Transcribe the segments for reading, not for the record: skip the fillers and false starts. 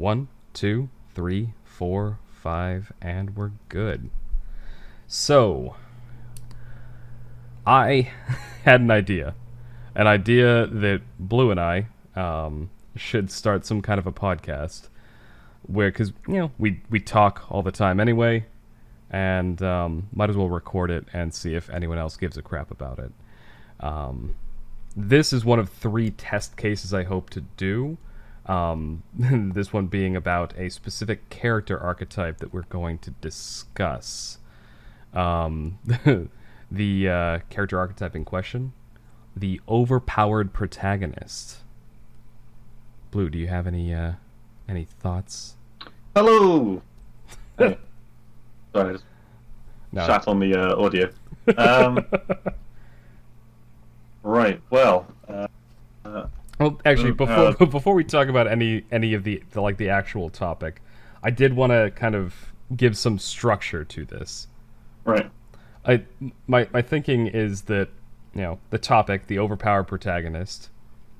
1, 2, 3, 4, 5, and we're good. So, I had an idea that Blue and I should start some kind of a podcast where, because we talk all the time anyway, and might as well record it and see if anyone else gives a crap about it. This is one of 3 test cases I hope to do. This one being about a specific character archetype that we're going to discuss. The character archetype in question, the overpowered protagonist. Blue, do you have any thoughts? Hello! Hey. Sorry, I just No. shat on the audio. Right, well... Well, actually, before we talk about any of the actual topic, I did want to kind of give some structure to this. right. My thinking is that, the topic, the overpowered protagonist,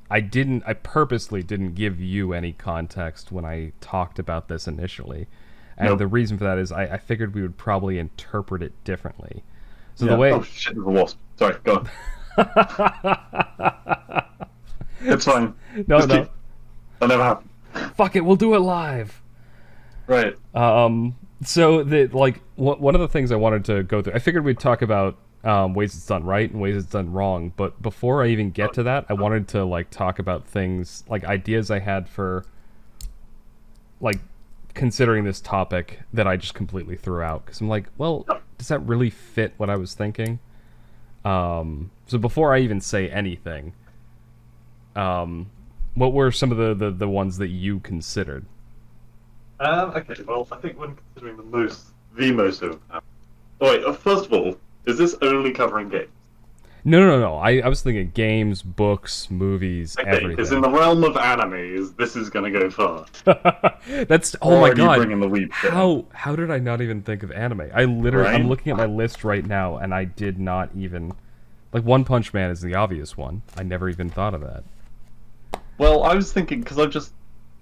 I purposely didn't give you any context when I talked about this initially. And Nope. the reason for that is I figured we would probably interpret it differently. So Yeah. the way... Oh shit, there's a wasp. Sorry, go on. It's fine. No, Just no. keep- That never happened. Fuck it, we'll do it live. Right. So one of the things I wanted to go through, I figured we'd talk about ways it's done right and ways it's done wrong. But before I even get to that, I wanted to talk about things like ideas I had for considering this topic that I just completely threw out because I'm like, well, does that really fit what I was thinking? So before I even say anything, what were some of the ones that you considered? Okay, well, I think when considering the most overpowered... Oh wait, first of all, is this only covering games? No. I was thinking games, books, movies, Okay, everything. because in the realm of animes, this is gonna go far. That's Or my are you god. bringing the weeb shit? How did I not even think of anime? I'm Right? looking at my list right now and I did not even One Punch Man is the obvious one. I never even thought of that. Well, I was thinking, because I've just...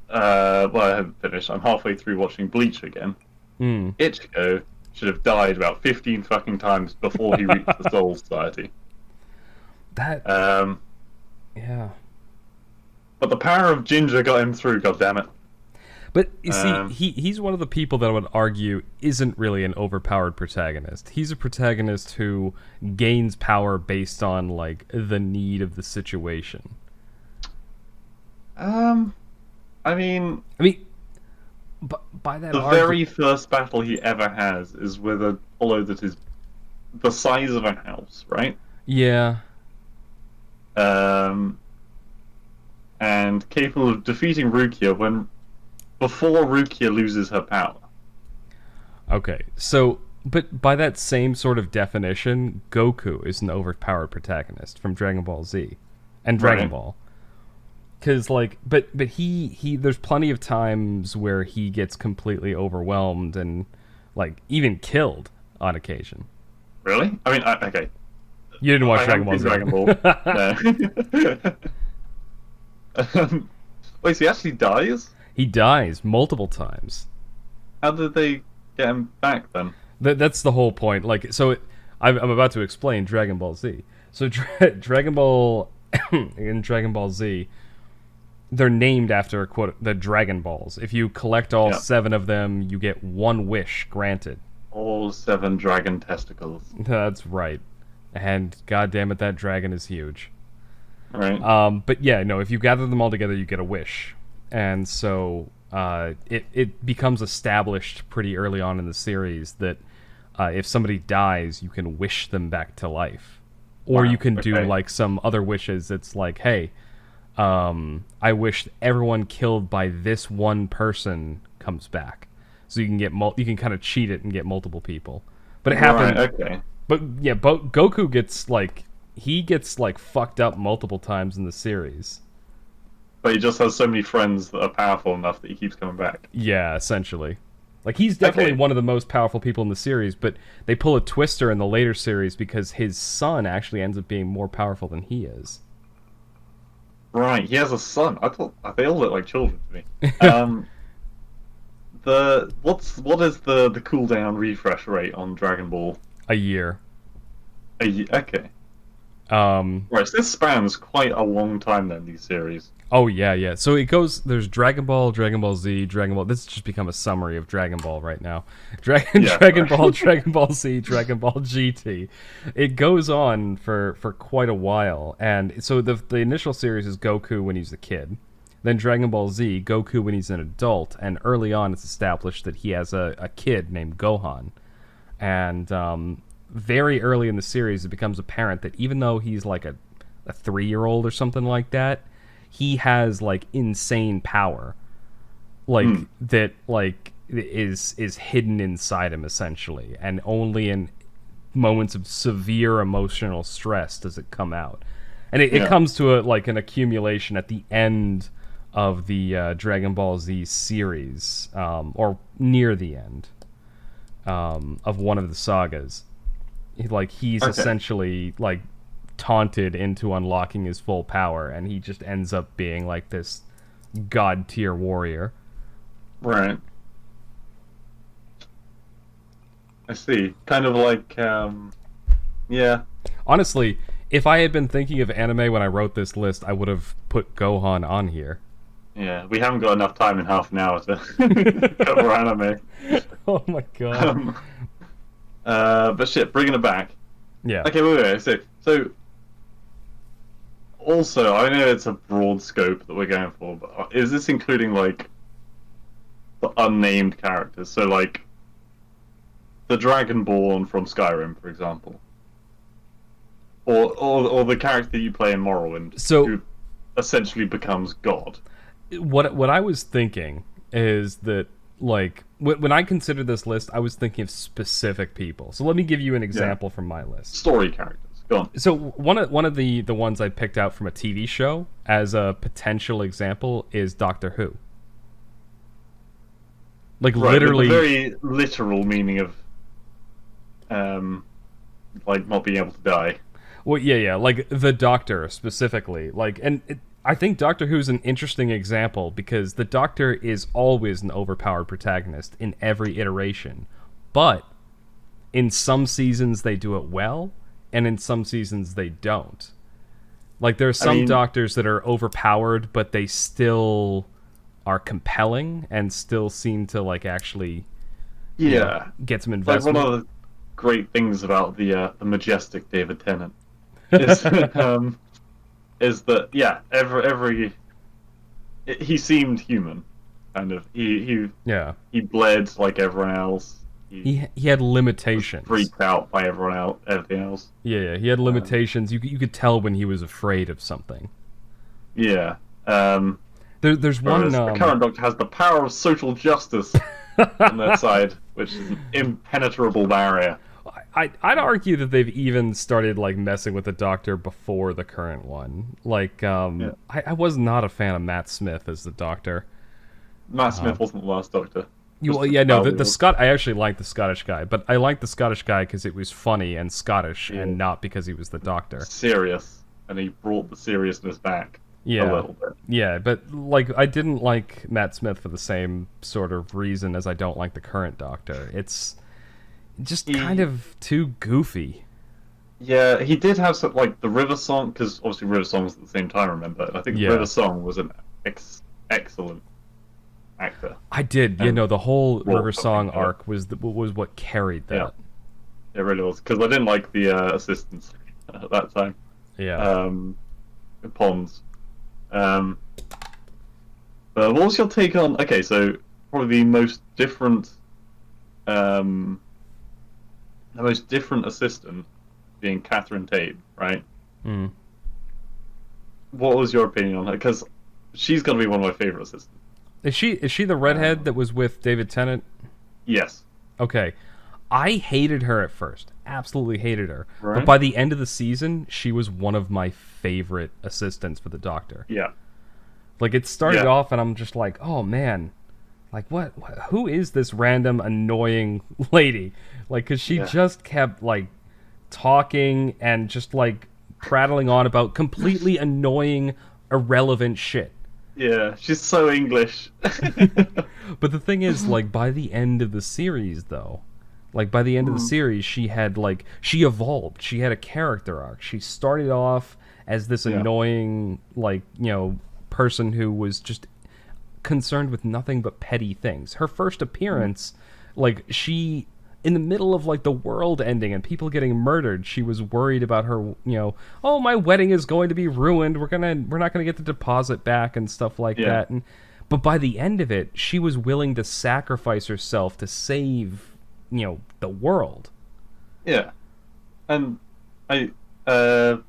well, I haven't finished. I'm halfway through watching Bleach again. Ichigo should have died about 15 fucking times before he reached the Soul Society. That yeah. But the power of Ginger got him through, goddammit. But you see, he's one of the people that I would argue isn't really an overpowered protagonist. He's a protagonist who gains power based on the need of the situation. I mean, by that the very first battle he ever has is with a hollow that is the size of a house, right? Yeah. And capable of defeating Rukia before Rukia loses her power. Okay, so, but by that same sort of definition, Goku is an overpowered protagonist from Dragon Ball Z and Dragon Right. Ball. Because, but he there's plenty of times where he gets completely overwhelmed and, even killed on occasion. Really? I mean, okay. You didn't watch I Dragon Ball haven't Z. seen Dragon Ball. No. Wait, so he actually dies? He dies multiple times. How did they get him back then? That's the whole point. I'm about to explain Dragon Ball Z. So Dragon Ball in Dragon Ball Z, they're named after quote the Dragon Balls. If you collect all 7 of them, you get 1 wish granted. All 7 dragon testicles. That's right. And god damn it, that dragon is huge. Right. But yeah, no, if you gather them all together, you get a wish. And so it becomes established pretty early on in the series that if somebody dies, you can wish them back to life. Or Wow, you can do okay. some other wishes. It's hey, I wish everyone killed by this one person comes back. So you can get you can kind of cheat it and get multiple people. But it happened. Right, okay. But yeah, Goku gets he gets fucked up multiple times in the series. But he just has so many friends that are powerful enough that he keeps coming back. Yeah, essentially. He's definitely Okay. one of the most powerful people in the series, but they pull a twister in the later series because his son actually ends up being more powerful than he is. Right, he has a son. I thought they all look like children to me. what is the cooldown refresh rate on Dragon Ball? A year. Okay. Um, Right, so this spans quite a long time then, these series. oh yeah, yeah. So it goes. There's Dragon Ball, Dragon Ball Z, Dragon Ball. This has just become a summary of Dragon Ball right now. Yeah. Dragon Ball, Dragon Ball Z, Dragon Ball GT. It goes on for quite a while, and so the initial series is Goku when he's a kid. Then Dragon Ball Z, Goku when he's an adult, and early on it's established that he has a kid named Gohan. And very early in the series, it becomes apparent that even though he's like a 3-year-old or something like that, he has like insane power, like that, like is hidden inside him essentially, and only in moments of severe emotional stress does it come out. And it comes to an accumulation at the end of the Dragon Ball Z series, or near the end of one of the sagas. He's essentially like taunted into unlocking his full power, and he just ends up being like this god tier warrior. Right. I see. Kind of like, yeah. Honestly, if I had been thinking of anime when I wrote this list, I would have put Gohan on here. Yeah, we haven't got enough time in half an hour to cover anime. Oh my god. But shit, bringing it back. Yeah. Okay, wait. So, also, I know it's a broad scope that we're going for, but is this including, like, the unnamed characters? So, like, the Dragonborn from Skyrim, for example. Or the character you play in Morrowind, who essentially becomes God. What I was thinking is that, like, when I considered this list, I was thinking of specific people. So let me give you an example from my list. Story characters. Go on. So one of the ones I picked out from a TV show as a potential example is Doctor Who. Like, right, literally, the very literal meaning of, like, not being able to die. Well, yeah, like the Doctor specifically, I think Doctor Who's an interesting example because the Doctor is always an overpowered protagonist in every iteration, but in some seasons they do it well, and in some seasons they don't. Like, there are some Doctors that are overpowered, but they still are compelling and still seem to, like, actually get some investment. Like, one of the great things about the majestic David Tennant is is that he seemed human, kind of. He bled like everyone else. He had limitations. Freaked out by everything else. Yeah, he had limitations. You could tell when he was afraid of something. Yeah. There's one. The current Doctor has the power of social justice on their side, which is an impenetrable barrier. I'd argue that they've even started, like, messing with the Doctor before the current one. Like, I was not a fan of Matt Smith as the Doctor. Matt Smith wasn't the last Doctor. I actually liked the Scottish guy, but I liked the Scottish guy because it was funny and Scottish, and not because he was the Doctor. Serious, and he brought the seriousness back a little bit. Yeah, but, like, I didn't like Matt Smith for the same sort of reason as I don't like the current Doctor. It's just kind of too goofy. Yeah, he did have some, like, the River Song, because obviously River Song was at the same time, remember? I think River Song was an excellent actor. I did, the whole River Song arc was what carried that. Yeah, it really was, because I didn't like the assistants at that time. Yeah. Pons. But what was your take on... Okay, so probably the most different assistant being Catherine Tate, right? Mm. What was your opinion on her? Because she's going to be one of my favorite assistants. Is she the redhead that was with David Tennant? Yes. Okay. I hated her at first. Absolutely hated her. Right. But by the end of the season, she was one of my favorite assistants for the Doctor. Yeah. Like, it started off and I'm just like, oh man, like, what who is this random annoying lady? Like, because she just kept, like, talking and just, like, prattling on about completely annoying, irrelevant shit. Yeah, she's so English. But the thing is, like, by the end of the series, though, like, by the end of the Hmm. series, she had, like, she evolved. She had a character arc. She started off as this Yeah. annoying, like, person who was just concerned with nothing but petty things. Her first Hmm. appearance, like, she, in the middle of, like, the world ending and people getting murdered, she was worried about her, oh, my wedding is going to be ruined. We're not gonna get the deposit back and stuff like Yeah. that. And but by the end of it, she was willing to sacrifice herself to save, the world. Yeah. And I so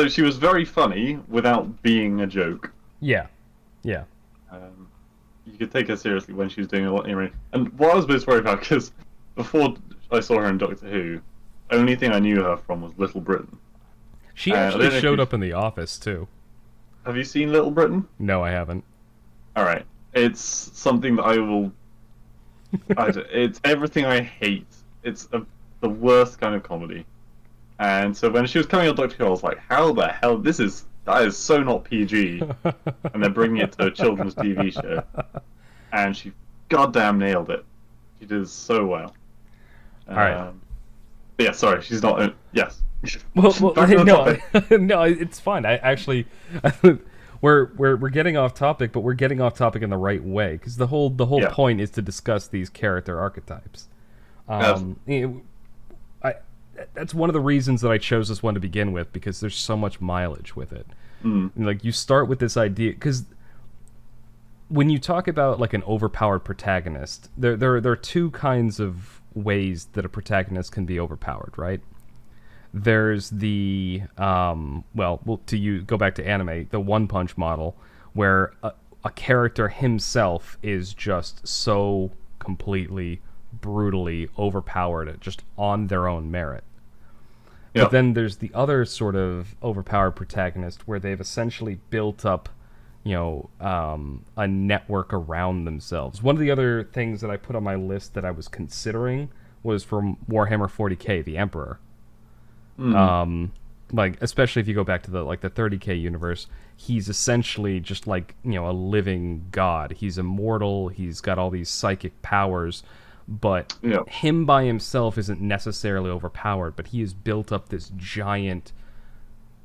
she was very funny without being a joke. Yeah, yeah. Um, you could take her seriously when she was doing a lot. And what I was most worried about, because before I saw her in Doctor Who, only thing I knew her from was Little Britain. She I don't actually know if showed up in The Office too. have you seen Little Britain? No, I haven't. All right, it's something that I will. It's everything I hate. The worst kind of comedy. And so when she was coming on Doctor Who, I was like, "How the hell? That is so not PG." And they're bringing it to a children's TV show, and she goddamn nailed it. She did so well. All right. But yeah, sorry, she's not. Yes. Well, Back to the no, topic. no, it's fine. I actually, we're getting off topic, but we're getting off topic in the right way because the whole Yeah. point is to discuss these character archetypes. Yes. I that's one of the reasons that I chose this one to begin with because there's so much mileage with it. Mm. And, like you start with this idea because when you talk about like an overpowered protagonist, there are two kinds of ways that a protagonist can be overpowered, right? There's the go back to anime, the One Punch model, where a character himself is just so completely, brutally overpowered, just on their own merit. Yeah. But then there's the other sort of overpowered protagonist where they've essentially built up, a network around themselves. One of the other things that I put on my list that I was considering was from Warhammer 40k, the Emperor. Mm. Like especially if you go back to the 30k universe, he's essentially just like a living god. He's immortal. He's got all these psychic powers, but Yeah. him by himself isn't necessarily overpowered. But he has built up this giant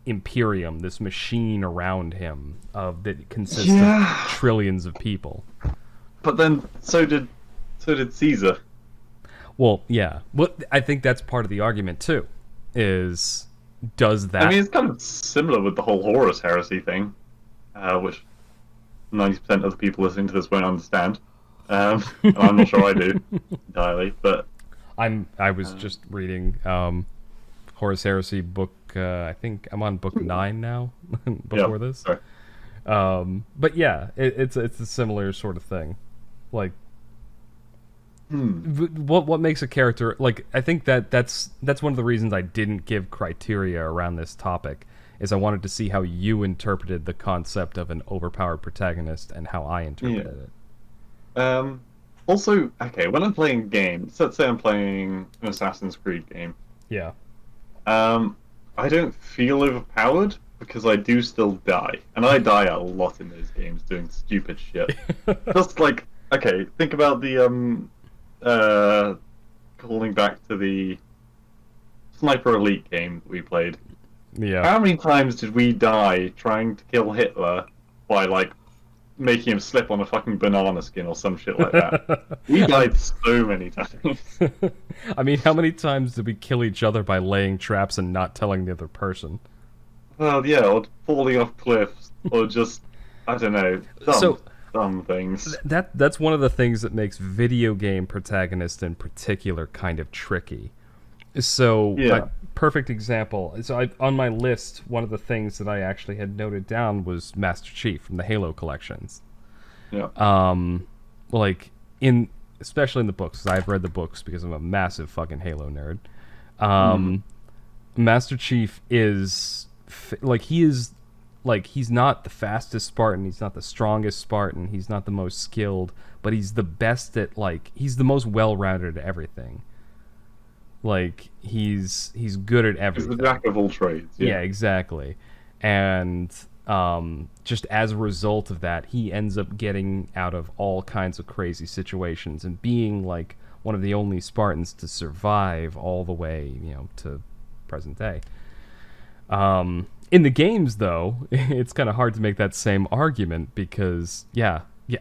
imperium, this machine around him that consists Yeah. of trillions of people. But then so did Caesar. Well, yeah. Well, I think that's part of the argument too. Is does that? I mean, it's kind of similar with the whole Horus heresy thing, which 90% of the people listening to this won't understand. And I'm not sure I do entirely, but I was just reading Horus Heresy book. I think I'm on book 9 now. Before this, sorry. but yeah, it's a similar sort of thing. Like, what makes a character like? I think that's one of the reasons I didn't give criteria around this topic. Is I wanted to see how you interpreted the concept of an overpowered protagonist and how I interpreted it. Also, okay, when I'm playing games, let's say I'm playing an Assassin's Creed game, Yeah. I don't feel overpowered because I do still die, and I die a lot in those games doing stupid shit. Just like, okay, think about the calling back to the Sniper Elite game that we played. Yeah. How many times did we die trying to kill Hitler by like making him slip on a fucking banana skin or some shit like that? We died so many times. I mean, how many times did we kill each other by laying traps and not telling the other person? Well, yeah, or falling off cliffs, or just, I don't know, dumb things. That's one of the things that makes video game protagonists in particular kind of tricky. So, Yeah. perfect example. So, on my list, one of the things that I actually had noted down was Master Chief from the Halo collections. Yeah. Like especially in the books, 'cause I've read the books because I'm a massive fucking Halo nerd. Master Chief is he's not the fastest Spartan, he's not the strongest Spartan, he's not the most skilled, but he's the best at he's the most well-rounded at everything. Like he's good at everything. He's the jack of all trades. Yeah, exactly. And just as a result of that, he ends up getting out of all kinds of crazy situations and being like one of the only Spartans to survive all the way, to present day. In the games, though, it's kind of hard to make that same argument because,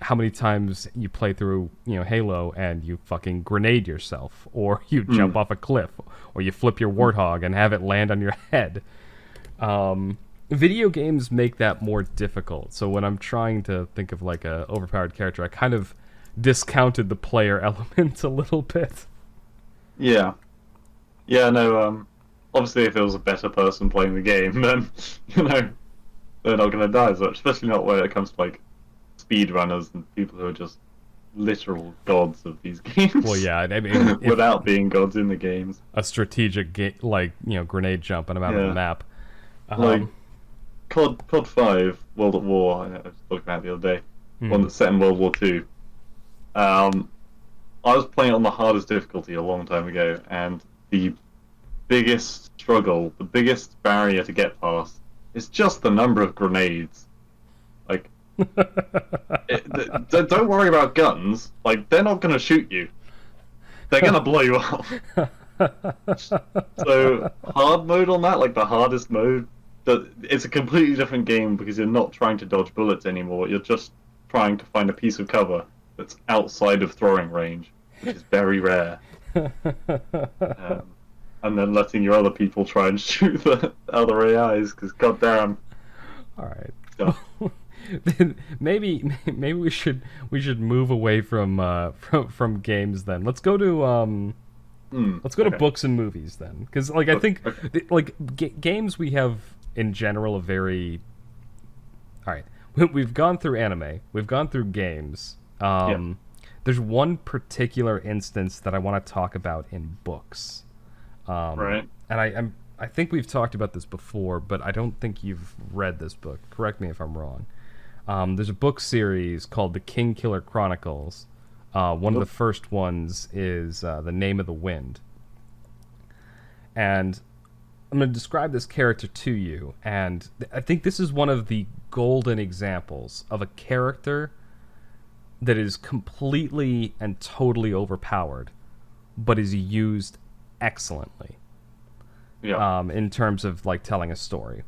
how many times you play through, Halo and you fucking grenade yourself, or you jump off a cliff, or you flip your warthog and have it land on your head. Video games make that more difficult. So when I'm trying to think of like a overpowered character, I kind of discounted the player element a little bit. Yeah. Yeah, no, obviously if it was a better person playing the game, then, they're not going to die as much, especially not when it comes to, like, speedrunners and people who are just literal gods of these games. Well, yeah, I mean... without being gods in the games. A strategic, grenade jump and I'm out of the map. Like, COD 5, World at War, I was talking about it the other day, one that's set in World War II. I was playing it on the hardest difficulty a long time ago, and the biggest struggle, the biggest barrier to get past is just the number of grenades. Like, don't worry about guns. Like, they're not going to shoot you. They're going to blow you up. So, hard mode on that, like the hardest mode, it's a completely different game because you're not trying to dodge bullets anymore. You're just trying to find a piece of cover that's outside of throwing range, which is very rare. And then letting your other people try and shoot the other AIs, because goddamn. All right. Then maybe we should move away from games then. Let's go to to books and movies then, because like I think games we have in general a very. All right, we've gone through anime, we've gone through games. There's one particular instance that I want to talk about in books. Right. And I think we've talked about this before, but I don't think you've read this book. Correct me if I'm wrong. There's a book series called The King Killer Chronicles. One of the first ones is The Name of the Wind. And I'm going to describe this character to you, and I think this is one of the golden examples of a character that is completely and totally overpowered, but is used excellently. In terms of like telling a story.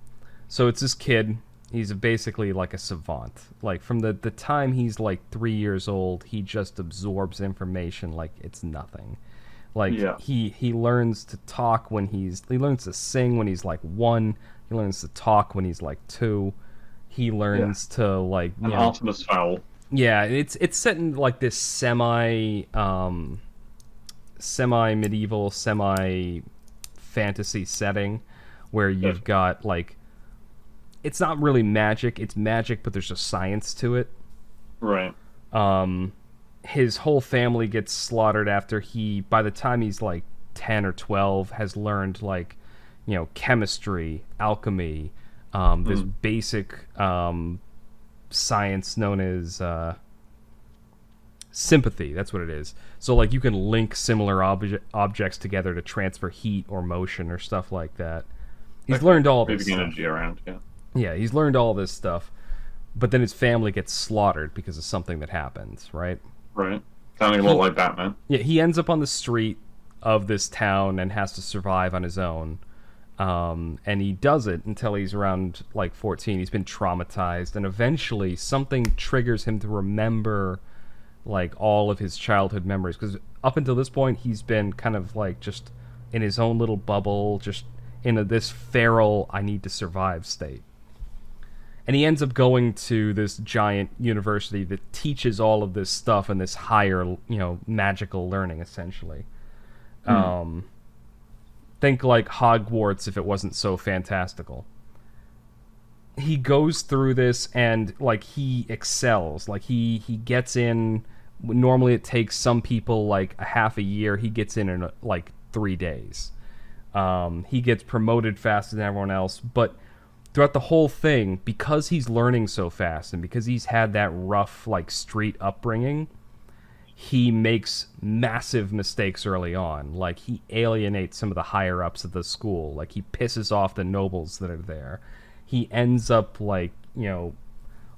So it's this kid. He's basically like a savant. Like from the time he's like 3 years old, he just absorbs information like it's nothing. Like he learns to talk when he learns to sing when he's like 1. He learns to talk when he's like 2. He learns to like an Artemis Fowl. Yeah, it's set in like this semi-medieval, semi-fantasy setting where you've got like, it's not really magic, it's magic, but there's just science to it. Right. His whole family gets slaughtered after by the time he's like 10 or 12, has learned like, chemistry, alchemy, this basic science known as sympathy. That's what it is. So like you can link similar objects together to transfer heat or motion or stuff like that. He's learned all this stuff. Energy around, Yeah, he's learned all this stuff, but then his family gets slaughtered because of something that happens, right? Right. Sounding a lot like Batman. Yeah, he ends up on the street of this town and has to survive on his own. And he does it until he's around like 14. He's been traumatized, and eventually something triggers him to remember like all of his childhood memories, because up until this point he's been kind of like just in his own little bubble, just in this feral I need to survive state. And he ends up going to this giant university that teaches all of this stuff and this higher, magical learning, essentially. Think like Hogwarts if it wasn't so fantastical. He goes through this and like he excels. Like he gets in. Normally it takes some people like a half a year. He gets in like 3 days. He gets promoted faster than everyone else, but throughout the whole thing, because he's learning so fast and because he's had that rough like street upbringing, he makes massive mistakes early on. Like he alienates some of the higher ups of the school. Like he pisses off the nobles that are there. He ends up like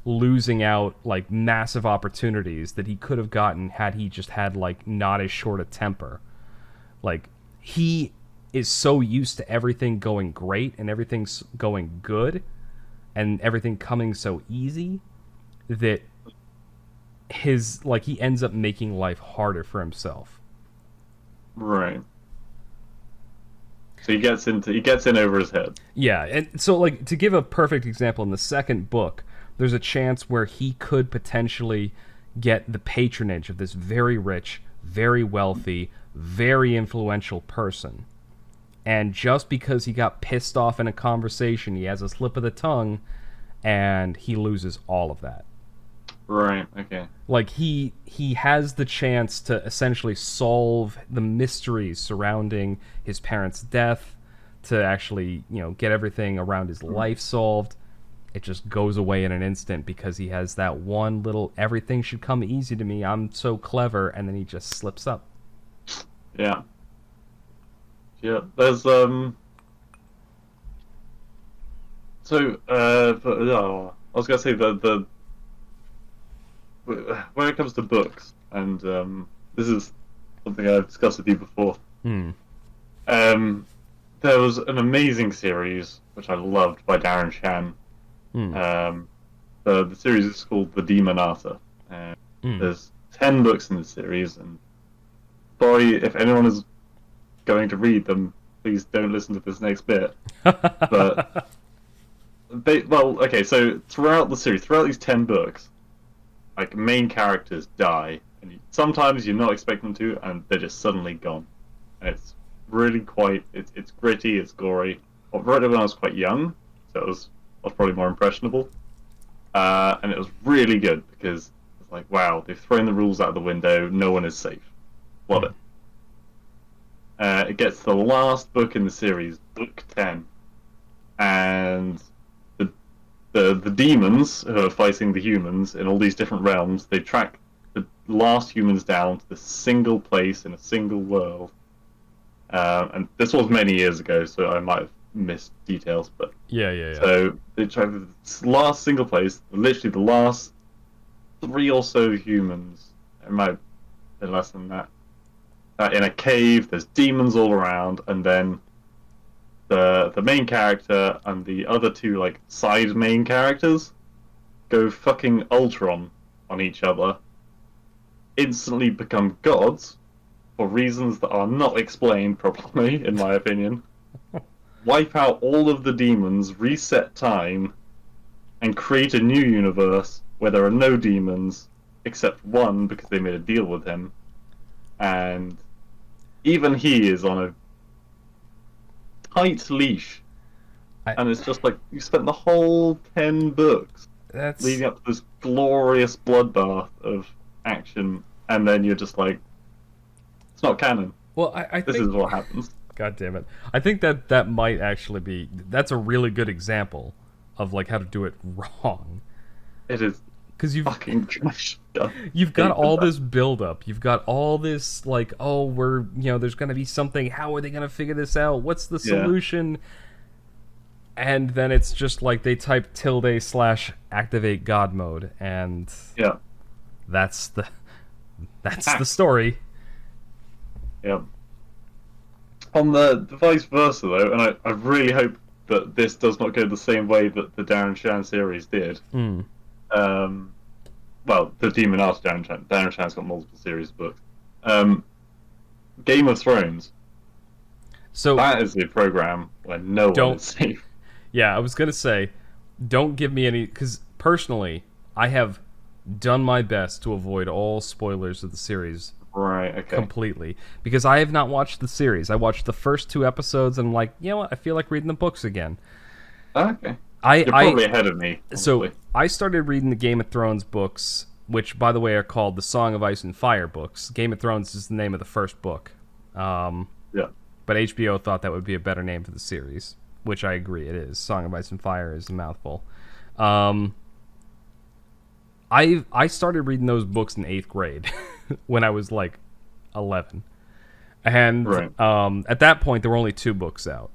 losing out like massive opportunities that he could have gotten had he just had like not as short a temper. Like, he is so used to everything going great and everything's going good and everything coming so easy that he ends up making life harder for himself. Right. So he gets in over his head. Yeah, and so like to give a perfect example, in the second book, there's a chance where he could potentially get the patronage of this very rich, very wealthy, very influential person. And just because he got pissed off in a conversation, he has a slip of the tongue, and he loses all of that. Right, okay. Like, he has the chance to essentially solve the mysteries surrounding his parents' death, to actually, get everything around his life solved. It just goes away in an instant because he has that one little, everything should come easy to me, I'm so clever, and then he just slips up. Yeah. Yeah, there's, So, I was going to say when it comes to books, and this is something I've discussed with you before. There was an amazing series which I loved by Darren Shan. The series is called The Demonata. There's 10 books in the series, and sorry if anyone is going to read them, please don't listen to this next bit. But so throughout the series, throughout these 10 books, like, main characters die, and sometimes you're not expecting them to, and they're just suddenly gone. And it's really it's gritty, it's gory. I wrote it when I was quite young, so I was probably more impressionable. And it was really good because it's like, wow, they've thrown the rules out of the window, no one is safe. Love it. It gets to the last book in the series, book 10, and the demons who are fighting the humans in all these different realms, they track the last humans down to the single place in a single world. And this was many years ago, so I might have missed details, but yeah. So they track the last single place, literally the last 3 or so humans. It might have been less than that. In a cave, there's demons all around, and then the main character and the other 2 like side main characters go fucking Ultron on each other, instantly become gods for reasons that are not explained properly, in my opinion. Wipe out all of the demons, reset time, and create a new universe where there are no demons except one because they made a deal with him, and even he is on a tight leash, and it's just like you spent the whole 10 books leading up to this glorious bloodbath of action, and then you're just like, it's not canon. Well, I this think, is what happens. God damn it! I think that might actually be, that's a really good example of like how to do it wrong. It is. Because you've got all this build-up. You've got all this, like, oh, there's going to be something. How are they going to figure this out? What's the solution? And then it's just like they type ~/activate God mode, and that's the story. Yeah. On the vice versa, though, and I really hope that this does not go the same way that the Darren Shan series did. Well, the Demonata Darren Shan's got multiple series of books. Game of Thrones. So that is the program where no one is safe. Yeah, I was gonna say, don't give me any, because personally, I have done my best to avoid all spoilers of the series. Right. Okay. Completely, because I have not watched the series. I watched the first 2 episodes, and I'm like, you know what? I feel like reading the books again. Okay. You're probably ahead of me. Honestly. So I started reading the Game of Thrones books, which, by the way, are called the Song of Ice and Fire books. Game of Thrones is the name of the first book. Yeah. But HBO thought that would be a better name for the series, which I agree it is. Song of Ice and Fire is a mouthful. I started reading those books in 8th grade when I was like 11. And at that point, there were only 2 books out.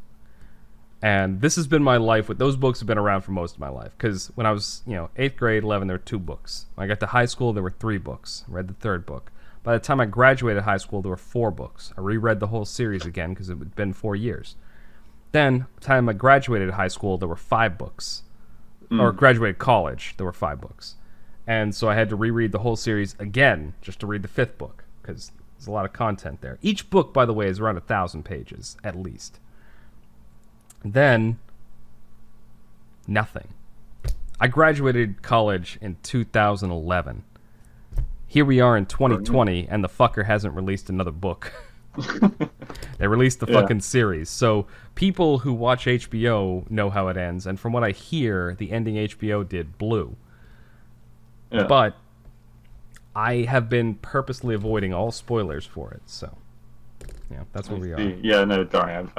And this has been my life. With those books have been around for most of my life. Because when I was, 8th grade, 11, there were 2 books. When I got to high school, there were 3 books. I read the 3rd book. By the time I graduated high school, there were 4 books. I reread the whole series again because it had been 4 years. Then, by the time I graduated high school, there were 5 books. Or graduated college, there were 5 books. And so I had to reread the whole series again just to read the 5th book. Because there's a lot of content there. Each book, by the way, is around 1,000 pages, at least. Then, nothing. I graduated college in 2011. Here we are in 2020, and the fucker hasn't released another book. They released the fucking series. So people who watch HBO know how it ends, and from what I hear, the ending HBO did blew. Yeah. But I have been purposely avoiding all spoilers for it, so that's where we are. Yeah, no, darn.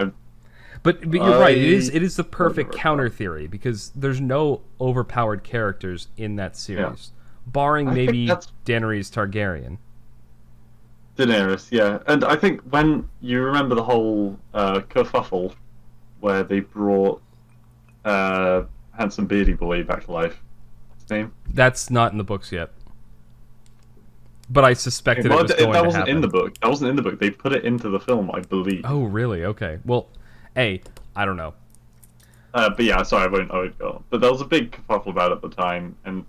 But you're right. It is the perfect counter theory because there's no overpowered characters in that series, barring maybe Daenerys Targaryen. Daenerys, yeah, and I think when you remember the whole kerfuffle where they brought handsome beardy boy back to life. His name? That's not in the books yet. But I suspected it was going to happen. That wasn't in the book. That wasn't in the book. They put it into the film, I believe. Oh, really? Okay. Well. Hey, I don't know. But yeah, sorry, I won't go. But there was a big kerfuffle about it at the time, and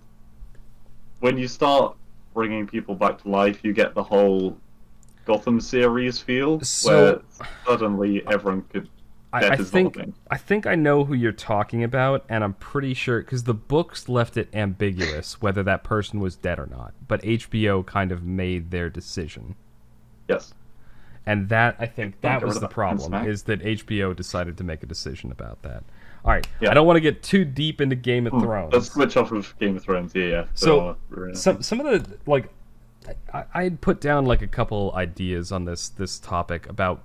when you start bringing people back to life, you get the whole Gotham series feel, where suddenly everyone could I think I know who you're talking about, and I'm pretty sure, because the books left it ambiguous whether that person was dead or not, but HBO kind of made their decision. Yes. And that, I think, that was the problem, is that HBO decided to make a decision about that. All right, I don't want to get too deep into Game of Thrones. Let's switch off of Game of Thrones, yeah. So, some of the, like, I had put down, like, a couple ideas on this topic about,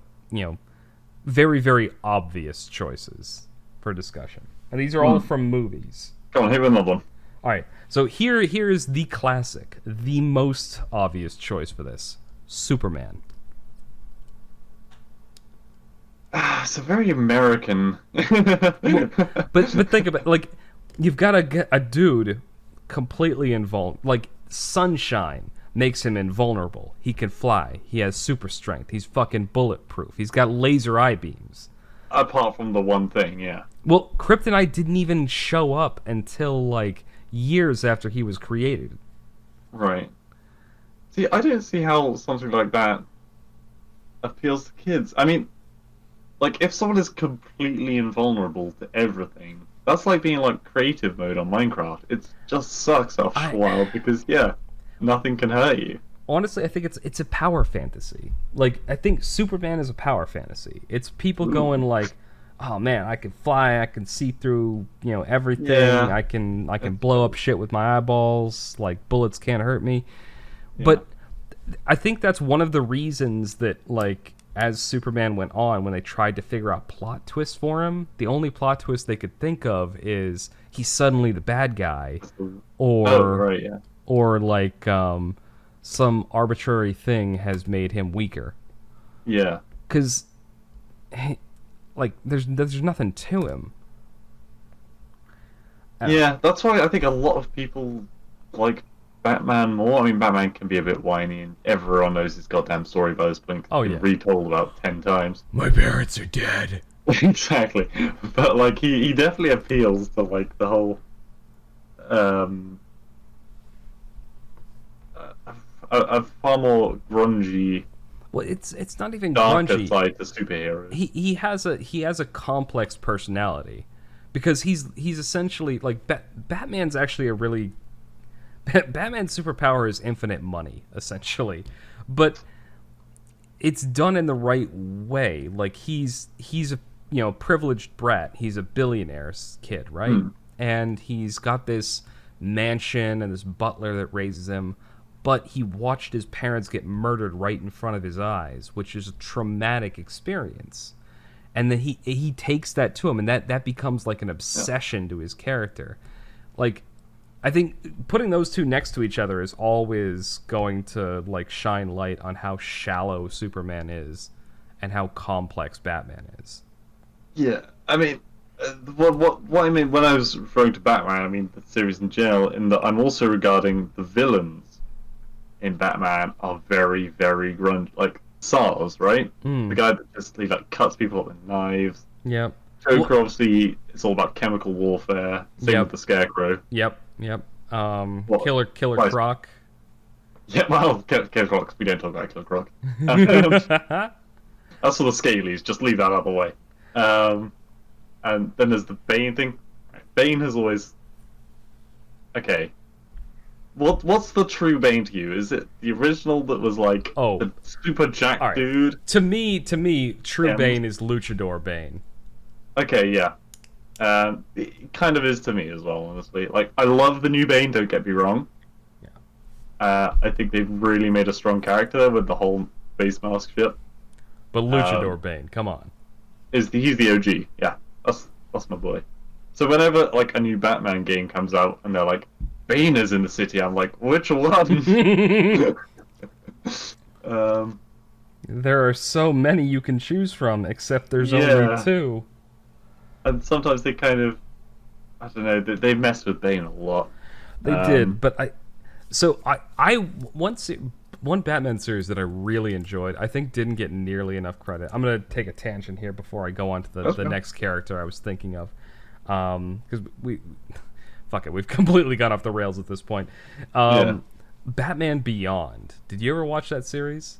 very, very obvious choices for discussion. And these are all from movies. Come on, hit with another one. All right, so here is the classic, the most obvious choice for this. Superman. It's a very American. but think about it, like, you've got a dude completely invulnerable. Like, sunshine makes him invulnerable. He can fly. He has super strength. He's fucking bulletproof. He's got laser eye beams. Apart from the one thing, yeah. Well, kryptonite didn't even show up until, like, years after he was created. Right. See, I don't see how something like that appeals to kids. I mean, like, if someone is completely invulnerable to everything, that's like being like creative mode on Minecraft. It just sucks after a while because, nothing can hurt you. Honestly, I think it's a power fantasy. Like, I think Superman is a power fantasy. It's people going like, oh man, I can fly, I can see through, everything. Yeah. I can blow up shit with my eyeballs. Like, bullets can't hurt me. Yeah. But I think that's one of the reasons that, like, as Superman went on, when they tried to figure out plot twists for him, the only plot twist they could think of is he's suddenly the bad guy, or like some arbitrary thing has made him weaker. Yeah, because like there's nothing to him. Yeah, that's why I think a lot of people like Batman more. I mean, Batman can be a bit whiny, and everyone knows his goddamn story by this point. It's been retold about 10 times. My parents are dead. Exactly, but like he definitely appeals to like the whole a far more grungy. Well, it's not even darker grungy. Side to superheroes. He has a complex personality, because he's essentially like Batman's actually a really. Batman's superpower is infinite money, essentially, but it's done in the right way. Like, he's a privileged brat. He's a billionaire's kid, right? And he's got this mansion and this butler that raises him, but he watched his parents get murdered right in front of his eyes, which is a traumatic experience. And then he takes that to him, and that becomes like an obsession to his character. Like, I think putting those two next to each other is always going to, like, shine light on how shallow Superman is and how complex Batman is. Yeah, I mean, What I mean when I was referring to Batman, I mean the series in general. In that I'm also regarding the villains in Batman are very, very grunge. Like SARS, right? The Mm. guy that just he like cuts people up with knives. Yep. Joker, Well, obviously, it's all about chemical warfare. Same with yep. the Scarecrow. Yep. What? Killer Right. Croc. Yeah, well, Killer Croc. We don't talk about Killer Croc. That's for the Scalies. Just leave that out of the way. Um, and then there's the Bane thing. Bane has always okay. What's the true Bane to you? Is it the original that was like Oh, the super jack all right. dude? To me, True And Bane is Luchador Bane. okay, yeah. It kind of is to me as well, honestly. Like, I love the new Bane, don't get me wrong. Yeah. I think they've really made a strong character with the whole face mask shit. But Luchador Bane, come on. He's the OG, yeah. That's my boy. So whenever like a new Batman game comes out and they're like, Bane is in the city, I'm like, which one? um, There are so many you can choose from, except there's only yeah. two. And sometimes they kind of, I don't know, they mess with Bane a lot. They did, Um, but I once one Batman series that I really enjoyed, I think didn't get nearly enough credit. I'm gonna take a tangent here before I go on to the okay. next character I was thinking of, because we fuck it, we've completely gone off the rails at this point. Yeah. Batman Beyond. Did you ever watch that series?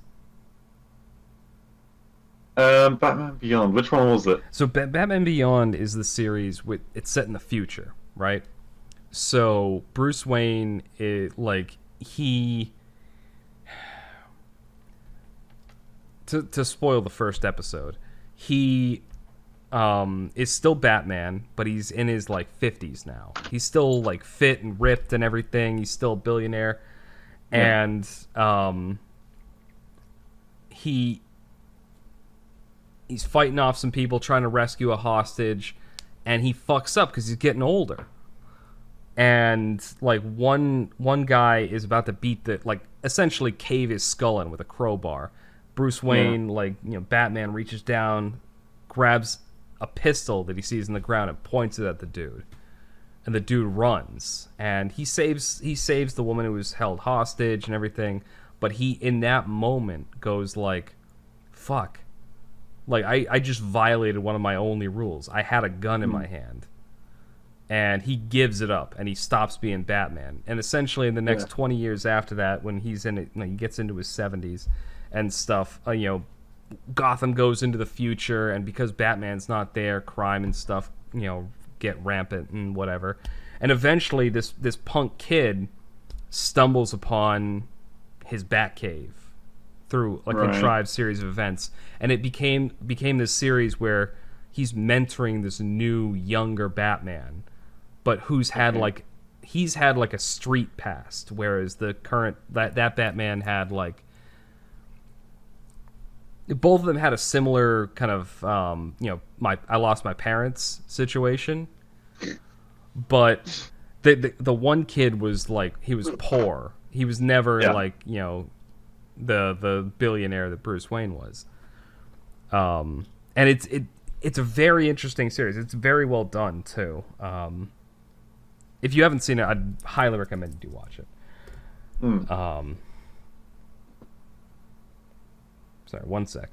Batman Beyond. Which one was it? So Batman Beyond is the series with it's set in the future, right? So Bruce Wayne is like he to spoil the first episode, he is still Batman, but he's in his like 50s now. He's still like fit and ripped and everything. He's still a billionaire, Yeah. and he he's fighting off some people trying to rescue a hostage, and he fucks up because he's getting older. And like one guy is about to beat the like essentially cave his skull in with a crowbar. Bruce Yeah. Wayne, like Batman reaches down, grabs a pistol that he sees in the ground and points it at the dude. And the dude runs, and he saves the woman who was held hostage and everything. But he in that moment goes like, "Fuck." Like I just violated one of my only rules. I had a gun in my hand. And he gives it up and he stops being Batman. And essentially in the next Yeah. 20 years after that, when he's in it, he gets into his 70s and stuff, Gotham goes into the future, and because Batman's not there, crime and stuff, get rampant and whatever. And eventually this punk kid stumbles upon his Batcave through a Right. contrived series of events, and it became this series where he's mentoring this new younger Batman, but who's had Okay. like he's had like a street past, whereas the current that Batman had like both of them had a similar kind of I lost my parents situation, but the one kid was like he was poor. He was never Yeah. like the billionaire that Bruce Wayne was. And it's a very interesting series. It's very well done too. If you haven't seen it, I'd highly recommend you do watch it. Hmm. Sorry, one sec.